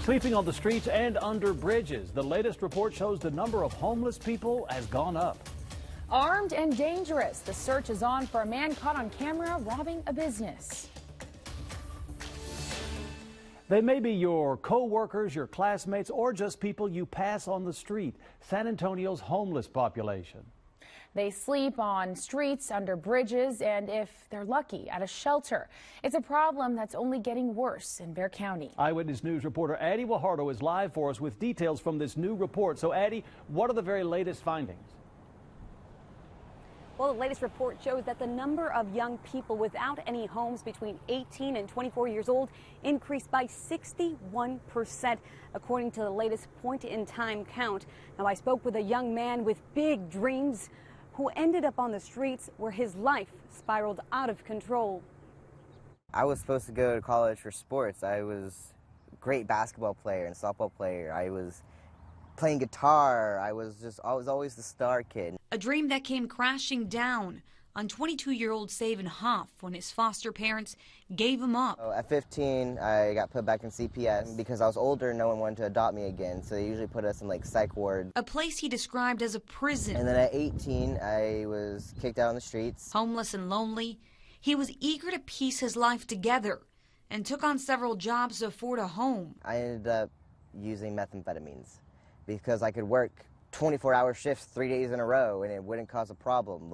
Sleeping on the streets and under bridges. The latest report shows the number of homeless people has gone up. Armed and dangerous. The search is on for a man caught on camera robbing a business. They may be your co-workers, your classmates, or just people you pass on the street. San Antonio's homeless population. They sleep on streets, under bridges, and if they're lucky, at a shelter. It's a problem that's only getting worse in Bexar County. Eyewitness News reporter Addie Guajardo is live for us with details from this new report. So, Addie, what are the very latest findings? Well, the latest report shows that the number of young people without any homes between 18 and 24 years old increased by 61%, according to the latest point-in-time count. Now, I spoke with a young man with big dreams who ended up on the streets where his life spiraled out of control. I was supposed to go to college for sports. I was a great basketball player and softball player. I was playing guitar. I was always the star kid. A dream that came crashing down on 22-year-old Savin Hoff when his foster parents gave him up. At 15, I got put back in CPS because I was older and no one wanted to adopt me again, so they usually put us in like psych ward. A place he described as a prison. And then at 18, I was kicked out on the streets. Homeless and lonely, he was eager to piece his life together and took on several jobs to afford a home. I ended up using methamphetamines because I could work 24-hour shifts 3 days in a row and it wouldn't cause a problem.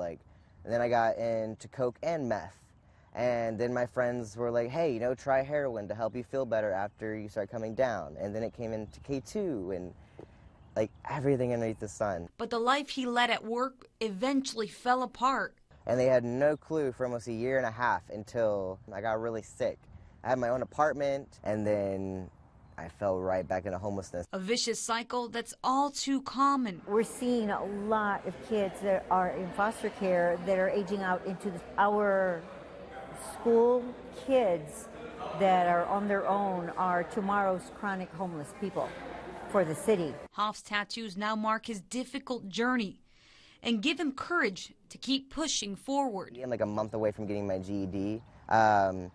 And then I got into coke and meth. And then my friends were like, hey, try heroin to help you feel better after you start coming down. And then it came into K2 and everything underneath the sun. But the life he led at work eventually fell apart. And they had no clue for almost a year and a half until I got really sick. I had my own apartment and then I fell right back into homelessness. A vicious cycle that's all too common. We're seeing a lot of kids that are in foster care that are aging out into our school kids that are on their own are tomorrow's chronic homeless people for the city. Hoff's tattoos now mark his difficult journey and give him courage to keep pushing forward. I'm a month away from getting my GED. On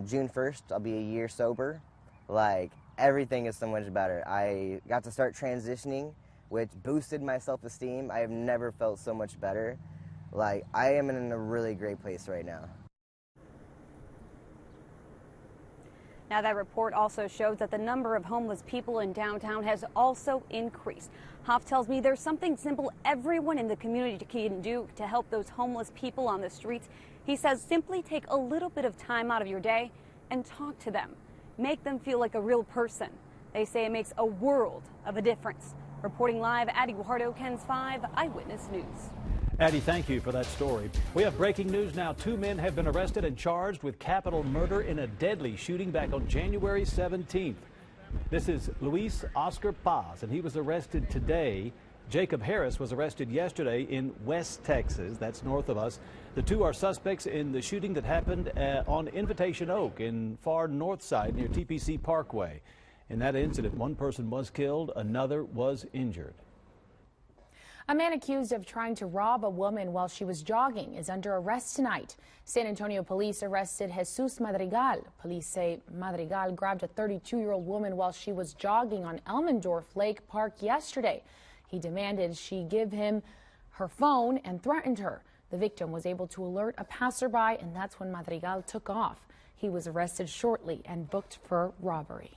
June 1st, I'll be a year sober. Everything is so much better. I got to start transitioning, which boosted my self-esteem. I have never felt so much better. I am in a really great place right now. Now, that report also shows that the number of homeless people in downtown has also increased. Hoff tells me there's something simple everyone in the community can do to help those homeless people on the streets. He says simply take a little bit of time out of your day and talk to them. Make them feel like a real person. They say it makes a world of a difference. Reporting live, Addie Guajardo, KENS 5 Eyewitness News. Addie, thank you for that story. We have breaking news now. 2 men have been arrested and charged with capital murder in a deadly shooting back on January 17th. This is Luis Oscar Paz, and he was arrested today. Jacob Harris was arrested yesterday in West Texas. That's north of us. The two are suspects in the shooting that happened on Invitation Oak in far north side near TPC Parkway. In that incident, one person was killed, another was injured. A man accused of trying to rob a woman while she was jogging is under arrest tonight. San Antonio police arrested Jesus Madrigal. Police say Madrigal grabbed a 32-year-old woman while she was jogging on Elmendorf Lake Park yesterday. He demanded she give him her phone and threatened her. The victim was able to alert a passerby, and that's when Madrigal took off. He was arrested shortly and booked for robbery.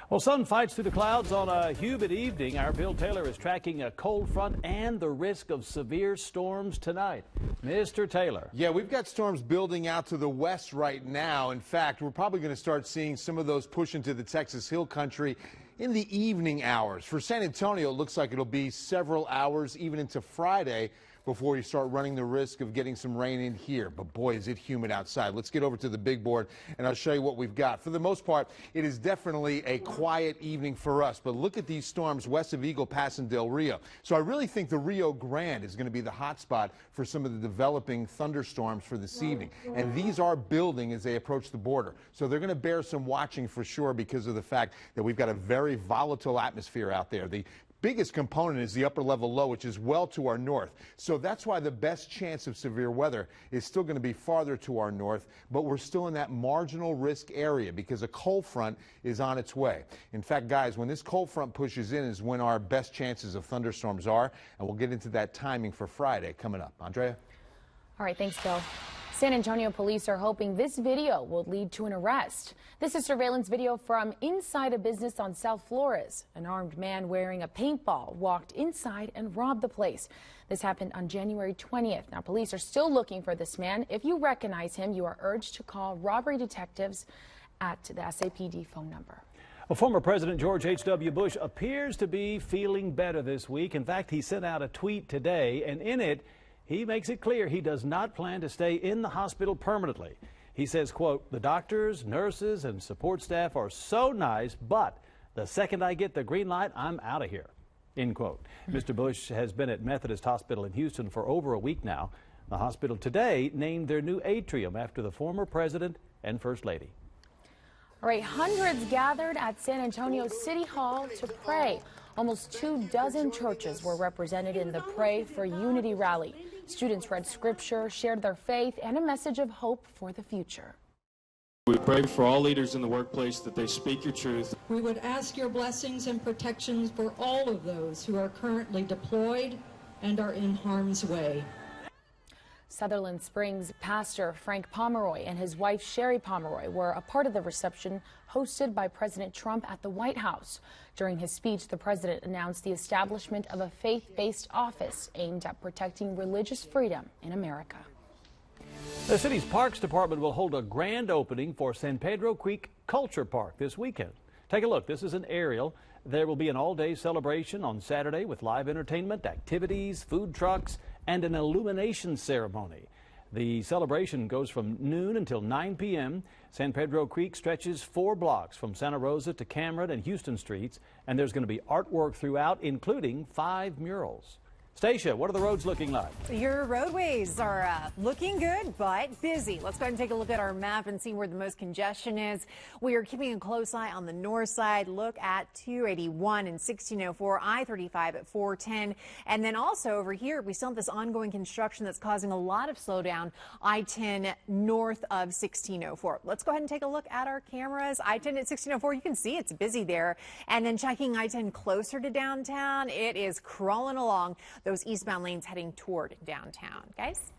Well, sun fights through the clouds on a humid evening. Our Bill Taylor is tracking a cold front and the risk of severe storms tonight. Mr. Taylor. Yeah, we've got storms building out to the west right now. In fact, we're probably going to start seeing some of those push into the Texas Hill Country in the evening hours. For San Antonio, it looks like it'll be several hours, even into Friday, before you start running the risk of getting some rain in here. But boy, is it humid outside. Let's get over to the big board and I'll show you what we've got. For the most part, it is definitely a quiet evening for us. But look at these storms west of Eagle Pass and Del Rio. So I really think the Rio Grande is going to be the hot spot for some of the developing thunderstorms for this evening. And these are building as they approach the border. So they're going to bear some watching for sure because of the fact that we've got a very volatile atmosphere out there. The biggest component is the upper level low, which is well to our north. So that's why the best chance of severe weather is still going to be farther to our north, but we're still in that marginal risk area because a cold front is on its way. In fact, guys, when this cold front pushes in is when our best chances of thunderstorms are, and we'll get into that timing for Friday coming up. Andrea? All right, thanks, Bill. San Antonio police are hoping this video will lead to an arrest. This is surveillance video from inside a business on South Flores. An armed man wearing a paintball walked inside and robbed the place. This happened on January 20th. Now, police are still looking for this man. If you recognize him, you are urged to call robbery detectives at the SAPD phone number. Well, former President George H.W. Bush appears to be feeling better this week. In fact, he sent out a tweet today, and in it, he makes it clear he does not plan to stay in the hospital permanently. He says, quote, "The doctors, nurses, and support staff are so nice, but the second I get the green light, I'm out of here," end quote. Mr. Bush has been at Methodist Hospital in Houston for over a week now. The hospital today named their new atrium after the former president and first lady. All right, hundreds gathered at San Antonio City Hall to pray. Almost 24 churches were represented in the Pray for Unity rally. Students read scripture, shared their faith, and a message of hope for the future. We pray for all leaders in the workplace that they speak your truth. We would ask your blessings and protections for all of those who are currently deployed and are in harm's way. Sutherland Springs pastor Frank Pomeroy and his wife Sherry Pomeroy were a part of the reception hosted by President Trump at the White House. During his speech, the president announced the establishment of a faith-based office aimed at protecting religious freedom in America. The city's Parks Department will hold a grand opening for San Pedro Creek Culture Park this weekend. Take a look. This is an aerial. There will be an all-day celebration on Saturday with live entertainment, activities, food trucks, and an illumination ceremony. The celebration goes from noon until 9 p.m. San Pedro Creek stretches 4 blocks from Santa Rosa to Cameron and Houston streets, and there's going to be artwork throughout, including 5 murals. Stacia, what are the roads looking like? Your roadways are looking good, but busy. Let's go ahead and take a look at our map and see where the most congestion is. We are keeping a close eye on the north side. Look at 281 and 1604, I-35 at 410. And then also over here, we still have this ongoing construction that's causing a lot of slowdown. I-10 north of 1604. Let's go ahead and take a look at our cameras. I-10 at 1604, you can see it's busy there. And then checking I-10 closer to downtown, it is crawling along those eastbound lanes heading toward downtown. Guys?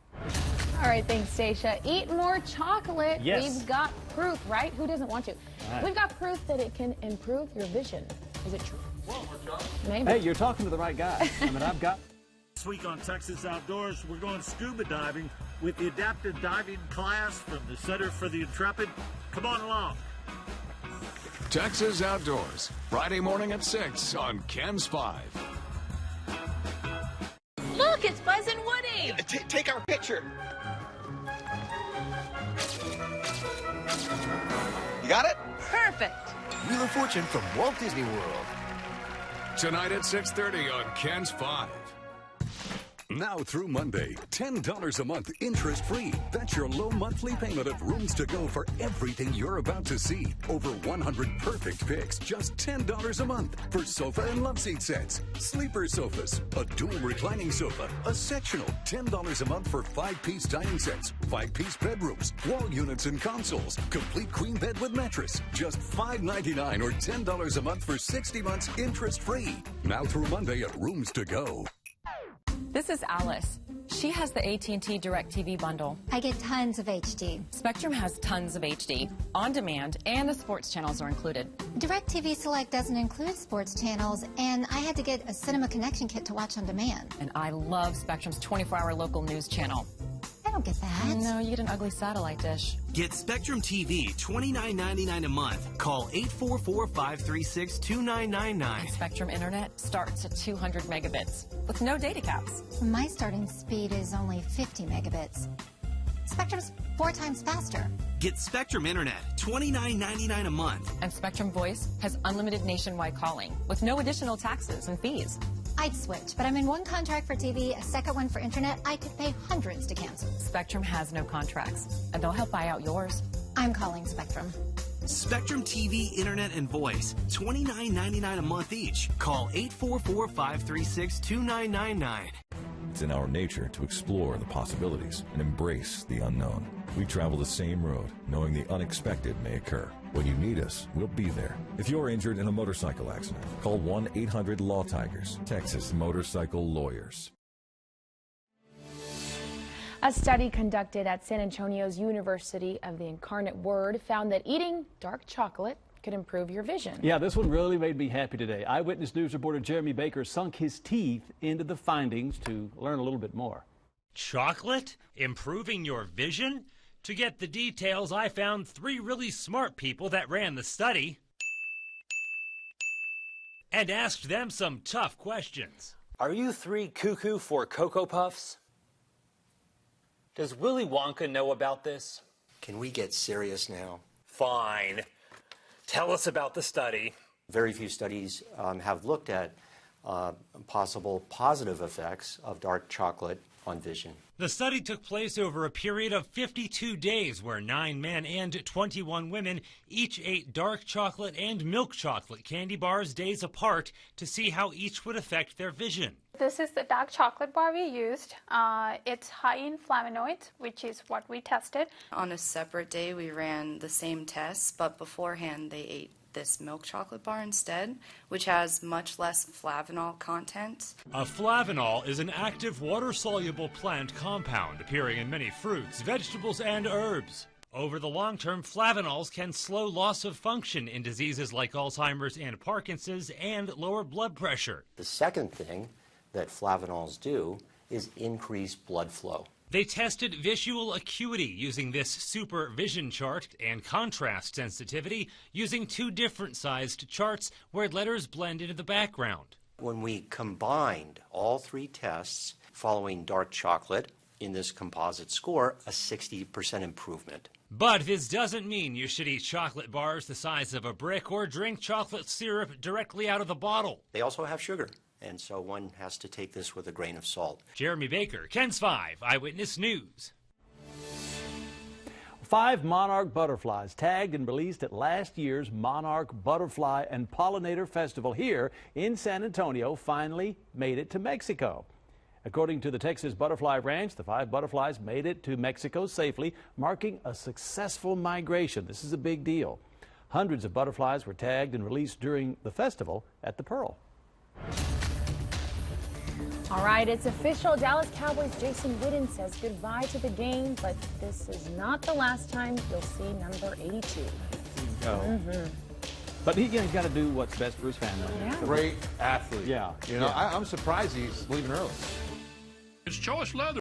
All right, thanks, Stacia. Eat more chocolate. Yes. We've got proof, right? Who doesn't want to? Right. We've got proof that it can improve your vision. Is it true? Maybe. Hey, you're talking to the right guy. I mean, I've got... This week on Texas Outdoors, we're going scuba diving with the adaptive diving class from the Center for the Intrepid. Come on along. Texas Outdoors, Friday morning at 6 on KENS 5. Look, it's Buzz and Woody. Take our picture. You got it? Perfect. Wheel of Fortune from Walt Disney World. Tonight at 6:30 on KENS 5. Now through Monday, $10 a month interest-free. That's your low monthly payment of Rooms to Go for everything you're about to see. Over 100 perfect picks, just $10 a month for sofa and love seat sets, sleeper sofas, a dual reclining sofa, a sectional, $10 a month for 5-piece dining sets, 5-piece bedrooms, wall units and consoles, complete queen bed with mattress, just $5.99 or $10 a month for 60 months interest-free. Now through Monday at Rooms to Go. This is Alice. She has the AT&T DirecTV bundle. I get tons of HD. Spectrum has tons of HD, on demand, and the sports channels are included. DirecTV Select doesn't include sports channels, and I had to get a Cinema Connection kit to watch on demand. And I love Spectrum's 24-hour local news channel. I don't get that. No, you get an ugly satellite dish. Get Spectrum TV, $29.99 a month. Call 844-536-2999. Spectrum Internet starts at 200 megabits with no data caps. My starting speed is only 50 megabits. Spectrum's 4 times faster. Get Spectrum Internet, $29.99 a month. And Spectrum Voice has unlimited nationwide calling with no additional taxes and fees. I'd switch, but I'm in one contract for TV, a second one for internet. I could pay hundreds to cancel. Spectrum has no contracts, and they'll help buy out yours. I'm calling Spectrum. Spectrum TV, Internet, and Voice, $29.99 a month each. Call 844-536-2999. It's in our nature to explore the possibilities and embrace the unknown. We travel the same road, knowing the unexpected may occur. When you need us, we'll be there. If you're injured in a motorcycle accident, call 1-800-LAW-TIGERS, Texas Motorcycle Lawyers. A study conducted at San Antonio's University of the Incarnate Word found that eating dark chocolate could improve your vision. Yeah, this one really made me happy today. Eyewitness News reporter Jeremy Baker sunk his teeth into the findings to learn a little bit more. Chocolate? Improving your vision? To get the details, I found 3 really smart people that ran the study and asked them some tough questions. Are you 3 cuckoo for Cocoa Puffs? Does Willy Wonka know about this? Can we get serious now? Fine. Tell us about the study. Very few studies have looked at possible positive effects of dark chocolate on vision. The study took place over a period of 52 days where 9 men and 21 women each ate dark chocolate and milk chocolate candy bars days apart to see how each would affect their vision. This is the dark chocolate bar we used. It's high in flavonoids, which is what we tested. On a separate day, we ran the same tests, but beforehand they ate this milk chocolate bar instead, which has much less flavanol content. A flavanol is an active water-soluble plant compound appearing in many fruits, vegetables, and herbs. Over the long term, flavanols can slow loss of function in diseases like Alzheimer's and Parkinson's and lower blood pressure. The second thing that flavanols do is increase blood flow. They tested visual acuity using this super vision chart and contrast sensitivity using 2 different sized charts where letters blend into the background. When we combined all 3 tests following dark chocolate in this composite score, a 60% improvement. But this doesn't mean you should eat chocolate bars the size of a brick or drink chocolate syrup directly out of the bottle. They also have sugar, and so one has to take this with a grain of salt. Jeremy Baker, KENS 5 Eyewitness News. 5 monarch butterflies tagged and released at last year's Monarch Butterfly and Pollinator Festival here in San Antonio finally made it to Mexico. According to the Texas Butterfly Ranch, the 5 butterflies made it to Mexico safely, marking a successful migration. This is a big deal. Hundreds of butterflies were tagged and released during the festival at the Pearl. All right, it's official. Dallas Cowboys' Jason Witten says goodbye to the game, but this is not the last time you'll see number 82. But he's got to do what's best for his family. Yeah. Great athlete. Yeah. You know, I'm surprised he's leaving early. It's Choice Leather.